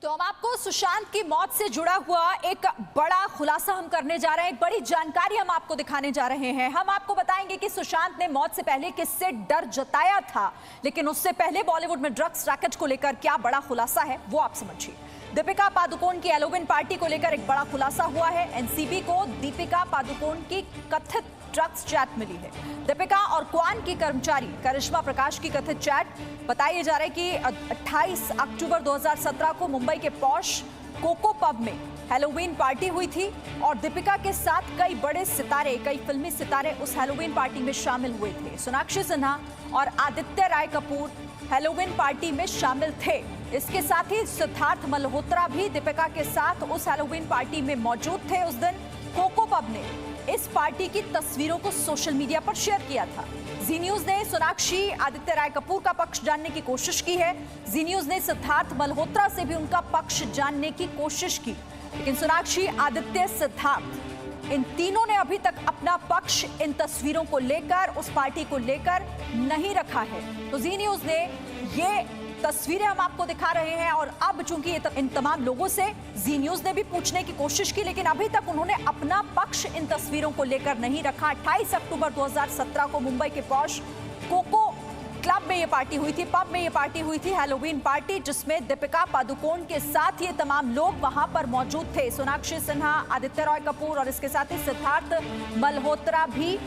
तो हम आपको सुशांत की मौत से जुड़ा हुआ एक बड़ा खुलासा हम करने जा रहे हैं, एक बड़ी जानकारी हम आपको दिखाने जा रहे हैं। हम आपको बताएंगे कि सुशांत ने मौत से पहले किससे डर जताया था, लेकिन उससे पहले बॉलीवुड में ड्रग्स रैकेट को लेकर क्या बड़ा खुलासा है वो आप समझिए। दीपिका पादुकोण की हैलोवीन पार्टी को लेकर एक बड़ा खुलासा हुआ है। एनसीबी को दीपिका पादुकोण की कथित ड्रग्स चैट मिली है। दीपिका और क्वान की कर्मचारी करिश्मा प्रकाश की कथित चैट बताया जा रहा है कि 28 अक्टूबर 2017 को मुंबई के पॉश कोको पब में हैलोवीन पार्टी हुई थी और दीपिका के साथ कई बड़े सितारे, कई फिल्मी सितारे उस हैलोवीन पार्टी में शामिल हुए थे। सोनाक्षी सिन्हा और आदित्य राय कपूर हैलोवीन पार्टी में शामिल थे। इसके साथ ही सिद्धार्थ मल्होत्रा भी दीपिका के साथ उस हैलोवीन पार्टी में मौजूद थे। उस दिन कोको पब ने इस पार्टी की तस्वीरों को सोशल मीडिया पर शेयर किया था। जी न्यूज ने सोनाक्षी, आदित्य राय कपूर का पक्ष जानने की कोशिश की है। जी न्यूज ने सिद्धार्थ मल्होत्रा से भी उनका पक्ष जानने की कोशिश की, लेकिन सोनाक्षी, आदित्य, सिद्धार्थ इन तीनों ने अभी तक अपना पक्ष इन तस्वीरों को लेकर, उस पार्टी को लेकर नहीं रखा है। तो जी न्यूज ने ये तस्वीरें हम आपको दिखा रहे हैं और अब चूंकि इन तमाम लोगों से जी न्यूज ने भी पूछने की कोशिश की, लेकिन अभी तक उन्होंने अपना पक्ष इन तस्वीरों को लेकर नहीं रखा। 28 अक्टूबर 2017 को मुंबई के पॉश कोको क्लब में ये पार्टी हुई थी, पब में ये पार्टी हुई थी, हैलोवीन पार्टी, जिसमें दीपिका पादुकोण के साथ ये तमाम लोग वहां पर मौजूद थे। सोनाक्षी सिन्हा, आदित्य रॉय कपूर और इसके साथ ही सिद्धार्थ मल्होत्रा भी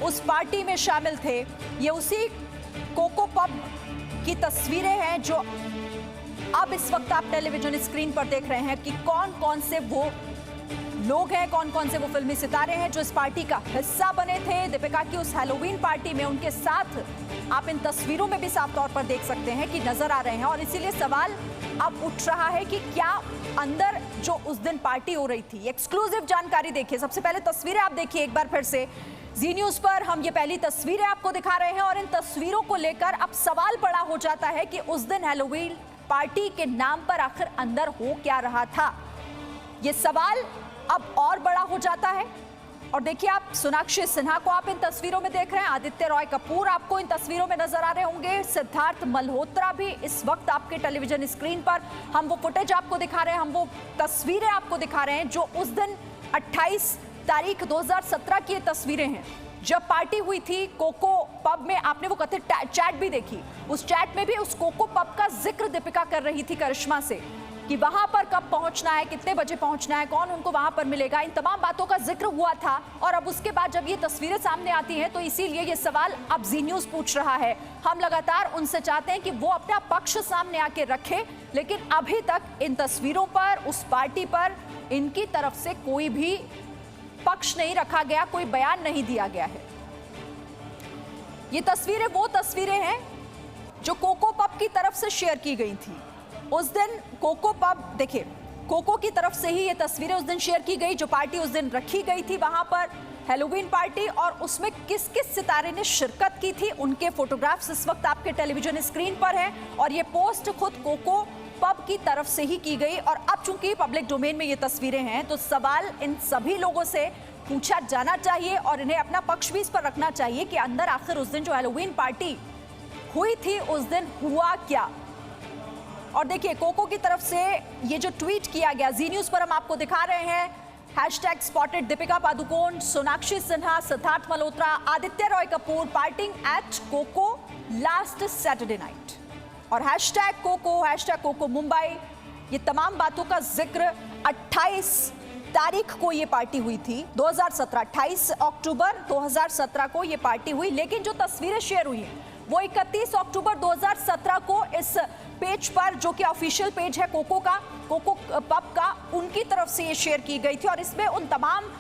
उस पार्टी में शामिल थे। ये उसी कोको पब की तस्वीरें हैं जो अब इस वक्त आप टेलीविजन स्क्रीन पर देख रहे हैं कि कौन कौन से वो लोग हैं, कौन कौन से वो फिल्मी सितारे हैं जो इस पार्टी का हिस्सा बने थे। दीपिका की उस हैलोवीन पार्टी में उनके साथ आप इन तस्वीरों में भी साफ तौर पर देख सकते हैं कि नजर आ रहे हैं। और इसीलिए सवाल अब उठ रहा है कि क्या अंदर जो उस दिन पार्टी हो रही थी, एक्सक्लूसिव जानकारी देखिए। सबसे पहले तस्वीरें आप देखिए एक बार फिर से। जी न्यूज पर हम ये पहली तस्वीरें आपको दिखा रहे हैं और इन तस्वीरों को लेकर अब सवाल बड़ा हो जाता है कि उस दिन हैलोवीन पार्टी के नाम पर आखिर अंदर हो क्या रहा था। ये सवाल अब और बड़ा हो जाता है। और देखिए, आप सोनाक्षी सिन्हा को आप इन तस्वीरों में देख रहे हैं, आदित्य रॉय कपूर आपको इन तस्वीरों में नजर आ रहे होंगे, सिद्धार्थ मल्होत्रा भी इस वक्त आपके टेलीविजन स्क्रीन पर, हम वो फुटेज आपको दिखा रहे हैं, हम वो तस्वीरें आपको दिखा रहे हैं जो उस दिन 28 तारीख 2017 की ये तस्वीरें हैं जब पार्टी हुई थी कोको पब में। आपने वो कथित चैट भी देखी। उस चैट में भी उस कोको पब का जिक्र दीपिका कर रही थी करिश्मा से कि वहां पर कब पहुंचना है, कितने बजे पहुंचना है, कौन उनको वहां पर मिलेगा, इन तमाम बातों का जिक्र हुआ था। और अब उसके बाद जब ये तस्वीरें सामने आती हैं तो इसीलिए ये सवाल अब जी न्यूज पूछ रहा है। हम लगातार उनसे चाहते हैं कि वो अपना पक्ष सामने आके रखे, लेकिन अभी तक इन तस्वीरों पर, उस पार्टी पर इनकी तरफ से कोई भी पक्ष नहीं रखा गया, कोई बयान नहीं दिया गया है। ये तस्वीरें वो तस्वीरें हैं जो कोको पब की तरफ से शेयर की गई थी। उस दिन कोको पब, देखिए, कोको की तरफ से ही ये तस्वीरें उस दिन शेयर की गई, जो पार्टी उस दिन रखी गई थी वहां पर, हैलोवीन पार्टी, और उसमें किस किस सितारे ने शिरकत की थी उनके फोटोग्राफ्स इस वक्त आपके टेलीविजन स्क्रीन पर हैं। और ये पोस्ट खुद कोको पब की तरफ से ही की गई। और अब चूंकि पब्लिक डोमेन में ये तस्वीरें हैं तो सवाल इन सभी लोगों से पूछा जाना चाहिए और इन्हें अपना पक्ष भी इस पर रखना चाहिए कि अंदर आखिर उस दिन जो हैलोवीन पार्टी हुई थी उस दिन हुआ क्या। और देखिए, कोको की तरफ से ये जो ट्वीट किया गया, जी न्यूज पर हम आपको दिखा रहे हैं, hashtag spotted Deepika Padukone, Sonakshi Sinha, Siddharth Malhotra, Aditya Roy Kapoor partying at Koko last Saturday night, और हैशटैग कोको मुंबई। ये तमाम बातों का जिक्र 28 तारीख को ये पार्टी हुई थी 2017, 28 अक्टूबर 2017 को ये पार्टी हुई, लेकिन जो तस्वीरें शेयर हुई हैं वो 31 अक्टूबर 2017 को इस पेज पर, जो कि ऑफिशियल पेज है कोको पब का, उनकी तरफ से ये शेयर की गई थी। और इसमें उन तमाम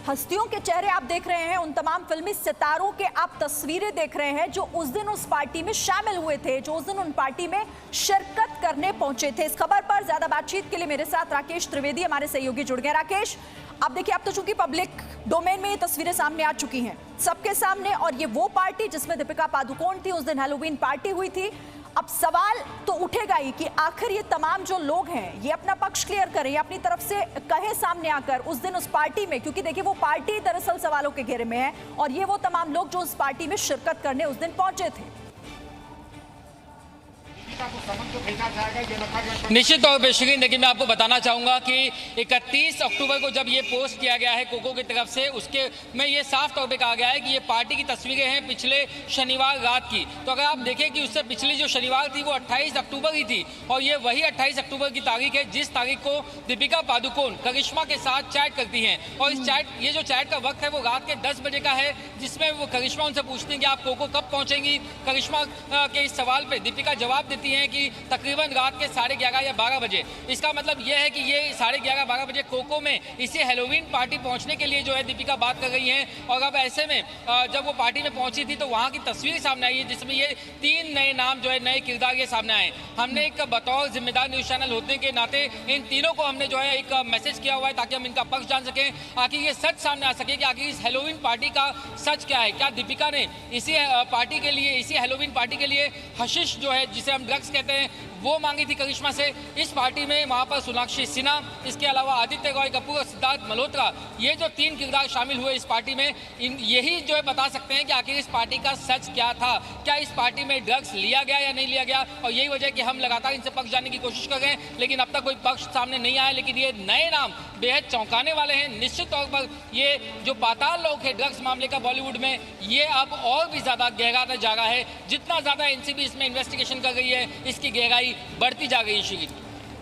हस्तियों के चेहरे आप देख रहे हैं, उन तमाम फिल्मी सितारों के आप तस्वीरें देख रहे हैं जो उस दिन उस पार्टी में शामिल हुए थे, जो उस दिन उन पार्टी में शिरकत करने पहुंचे थे। इस खबर पर ज्यादा बातचीत के लिए मेरे साथ राकेश त्रिवेदी, हमारे सहयोगी, जुड़ गए। राकेश, अब देखिए, अब तो चूंकि पब्लिक डोमेन में ये तस्वीरें सामने आ चुकी हैं सबके सामने, और ये वो पार्टी जिसमें दीपिका पादुकोण थी, उस दिन हैलोवीन पार्टी हुई थी। अब सवाल तो उठेगा ही कि आखिर ये तमाम जो लोग हैं ये अपना पक्ष क्लियर करें, या अपनी तरफ से कहे सामने आकर उस दिन उस पार्टी में, क्योंकि देखिए वो पार्टी दरअसल सवालों के घेरे में है और ये वो तमाम लोग जो उस पार्टी में शिरकत करने उस दिन पहुंचे थे। निश्चित तौर पर श्रीन, देखिए मैं आपको बताना चाहूंगा कि 31 अक्टूबर को जब ये पोस्ट किया गया है कोको की तरफ से, उसके में ये साफ तौर पे कहा गया है कि ये पार्टी की तस्वीरें हैं पिछले शनिवार रात की। तो अगर आप देखें कि उससे पिछली जो शनिवार थी वो 28 अक्टूबर ही थी, और ये वही 28 अक्टूबर की तारीख है जिस तारीख को दीपिका पादुकोण करिश्मा के साथ चैट करती हैं। और इस ये जो चैट का वक्त है वो रात के 10 बजे का है, जिसमें वो करिश्मा उनसे पूछती हैं कि आप कोको कब पहुंचेंगी। करिश्मा के इस सवाल पे दीपिका जवाब देती हैं कि तकरीबन रात के 11:30 या 12 बजे। इसका मतलब यह है कि ये 11:30-12 बजे कोको में इसी हैलोवीन पार्टी पहुंचने के लिए जो है दीपिका बात कर रही हैं। और अब ऐसे में जब वो पार्टी में पहुंची थी तो वहां की तस्वीर सामने आई है जिसमें ये 3 नए नाम जो है, नए किरदार ये सामने आए। हमने एक बतौर जिम्मेदार न्यूज चैनल होने के नाते इन तीनों को हमने जो है एक मैसेज किया हुआ है ताकि हम इनका पक्ष जान सकें, आखिर ये सच सामने आ सके कि आखिर इस हैलोवीन पार्टी का सच क्या है। क्या दीपिका ने इसी पार्टी के लिए, इसी हैलोवीन पार्टी के लिए हशीश जो है जिसे हम ड्रग्स कहते हैं वो मांगी थी करिश्मा से। इस पार्टी में वहां पर सोनाक्षी सिन्हा, इसके अलावा आदित्य रॉय कपूर और सिद्धार्थ मल्होत्रा, ये जो 3 किरदार शामिल हुए इस पार्टी में, यही जो है बता सकते हैं कि आखिर इस पार्टी का सच क्या था। क्या इस पार्टी में ड्रग्स लिया गया या नहीं लिया गया। और यही वजह कि हम लगातार इनसे पक्ष जानने की कोशिश कर रहे हैं, लेकिन अब तक कोई पक्ष सामने नहीं आया। लेकिन ये नए नाम बेहद चौंकाने वाले हैं। निश्चित तौर पर ये जो पाताल लोक है ड्रग्स मामले का बॉलीवुड में, ये अब और भी ज्यादा गहराता जा रहा है। जितना ज्यादा एनसीबी इसमें इन्वेस्टिगेशन कर रही है, इसकी गहराई बढ़ती जा गई श्री।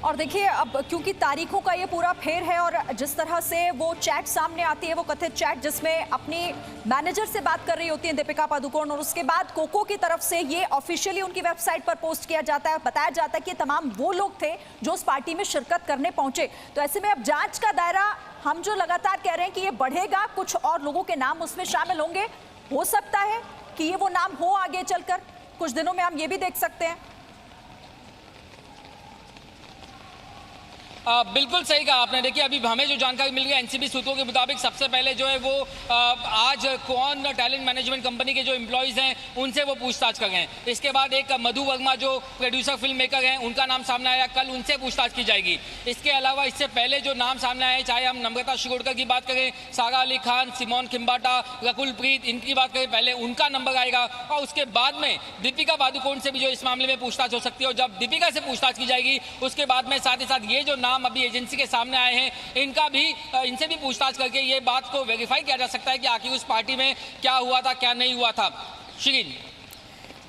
और देखिए अब क्योंकि तारीखों का ये पूरा फेर है और जिस तरह से वो चैट सामने आती है, वो कथित चैट जिसमें अपनी मैनेजर से बात कर रही होती है दीपिका पादुकोण, और उसके बाद कोको की तरफ से ये ऑफिशियली उनकी वेबसाइट पर पोस्ट किया जाता है, बताया जाता है कि तमाम वो लोग थे जो उस पार्टी में शिरकत करने पहुंचे। तो ऐसे में अब जांच का दायरा हम जो लगातार कह रहे हैं कि ये बढ़ेगा, कुछ और लोगों के नाम उसमें शामिल होंगे। हो सकता है कि ये वो नाम हो आगे चलकर, कुछ दिनों में हम ये भी देख सकते हैं। बिल्कुल सही कहा आपने। देखिए अभी हमें जो जानकारी मिल गई एनसीबी सूत्रों के मुताबिक, सबसे पहले जो है वो आज कौन टैलेंट मैनेजमेंट कंपनी के जो एम्प्लॉयज हैं उनसे वो पूछताछ कर रहे हैं। इसके बाद एक मधु वर्मा जो प्रोड्यूसर फिल्म मेकर हैं उनका नाम सामने आया, कल उनसे पूछताछ की जाएगी। इसके अलावा इससे पहले जो नाम सामने आए, चाहे हम नम्रता शिरोडकर की बात करें, सारा अली खान, सिमोन खिम्बाटा, रकुल प्रीत, इनकी बात करें, पहले उनका नंबर आएगा। और उसके बाद में दीपिका पादुकोण से भी जो इस मामले में पूछताछ हो सकती है, और जब दीपिका से पूछताछ की जाएगी उसके बाद में साथ ही साथ ये जो अभी एजेंसी के सामने आए हैं इनका भी, इनसे भी पूछताछ करके ये बात को वेरीफाई किया जा सकता है कि आखिर उस पार्टी में क्या हुआ था, क्या नहीं हुआ था। शिरीन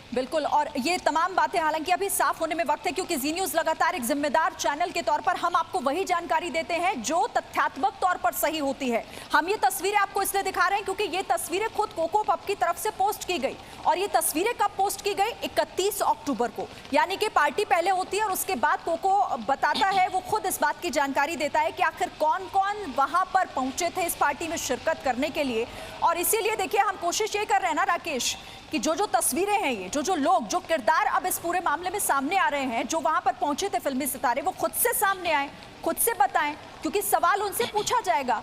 बिल्कुल, और ये तमाम बातें हालांकि अभी साफ होने में वक्त है, क्योंकि जी न्यूज़ लगातार एक जिम्मेदार चैनल के तौर पर हम आपको वही जानकारी देते हैं जो तथ्यात्मक तौर पर सही होती है। हम ये तस्वीरें आपको इसलिए दिखा रहे हैं क्योंकि ये तस्वीरें खुद कोको पब की तरफ से पोस्ट की गई, और ये तस्वीरें कब पोस्ट की गई, 31 अक्टूबर को, यानी कि पार्टी पहले होती है और उसके बाद कोको बताता है, वो खुद इस बात की जानकारी देता है कि आखिर कौन कौन वहां पर पहुंचे थे इस पार्टी में शिरकत करने के लिए। और इसीलिए देखिए हम कोशिश ये कर रहे हैं ना राकेश, कि जो जो तस्वीरें हैं, ये जो लोग, जो किरदार अब इस पूरे मामले में सामने आ रहे हैं, जो वहां पर पहुंचे थे फिल्मी सितारे, वो खुद से सामने आए, खुद से बताएं, क्योंकि सवाल उनसे पूछा जाएगा।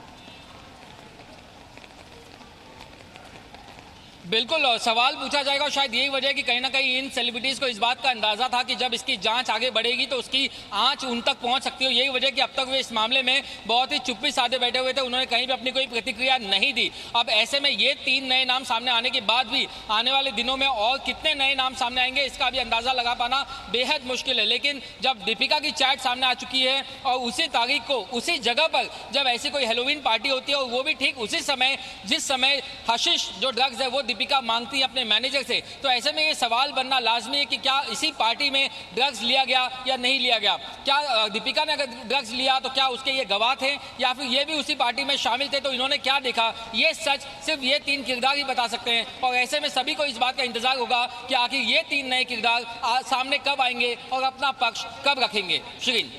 बिल्कुल सवाल पूछा जाएगा, और शायद यही वजह है कि कहीं ना कहीं इन सेलिब्रिटीज को इस बात का अंदाजा था कि जब इसकी जांच आगे बढ़ेगी तो उसकी आंच उन तक पहुंच सकती है। यही वजह कि अब तक वे इस मामले में बहुत ही चुप्पी साधे बैठे हुए थे, उन्होंने कहीं भी अपनी कोई प्रतिक्रिया नहीं दी। अब ऐसे में ये 3 नए नाम सामने आने के बाद भी आने वाले दिनों में और कितने नए नाम सामने आएंगे इसका भी अंदाजा लगा पाना बेहद मुश्किल है। लेकिन जब दीपिका की चैट सामने आ चुकी है और उसी तारीख को उसी जगह पर जब ऐसी कोई हैलोवीन पार्टी होती है, और वो भी ठीक उसी समय जिस समय हशीश जो ड्रग्स है वो दीपिका मांगती है अपने मैनेजर से, तो ऐसे में ये सवाल बनना लाजमी है कि क्या इसी पार्टी में ड्रग्स लिया गया या नहीं लिया गया। क्या दीपिका ने अगर ड्रग्स लिया तो क्या उसके ये गवाह थे, या फिर ये भी उसी पार्टी में शामिल थे, तो इन्होंने क्या देखा, ये सच सिर्फ ये 3 किरदार ही बता सकते हैं। और ऐसे में सभी को इस बात का इंतजार होगा कि आखिर ये 3 नए किरदार सामने कब आएंगे और अपना पक्ष कब रखेंगे। श्रीन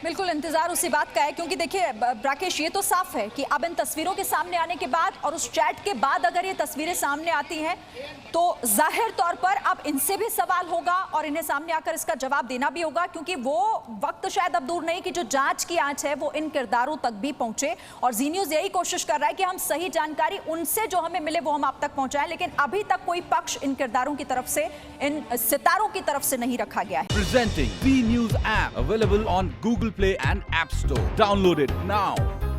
बिल्कुल इंतजार उसी बात का है, क्योंकि देखिए राकेश, ये तो साफ है कि अब इन तस्वीरों के सामने आने के बाद और उस चैट के बाद अगर ये तस्वीरें सामने आती हैं तो जाहिर तौर पर अब इनसे भी सवाल होगा और इन्हें सामने आकर इसका जवाब देना भी होगा, क्योंकि वो वक्त शायद अब दूर नहीं कि जो जांच की आंच है वो इन किरदारों तक भी पहुंचे। और जी न्यूज़ यही कोशिश कर रहा है कि हम सही जानकारी उनसे जो हमें मिले वो हम आप तक पहुंचाएं, लेकिन अभी तक कोई पक्ष इन किरदारों की तरफ से, इन सितारों की तरफ से नहीं रखा गया है। Presenting B News app available on Google Play and App Store. Download it now.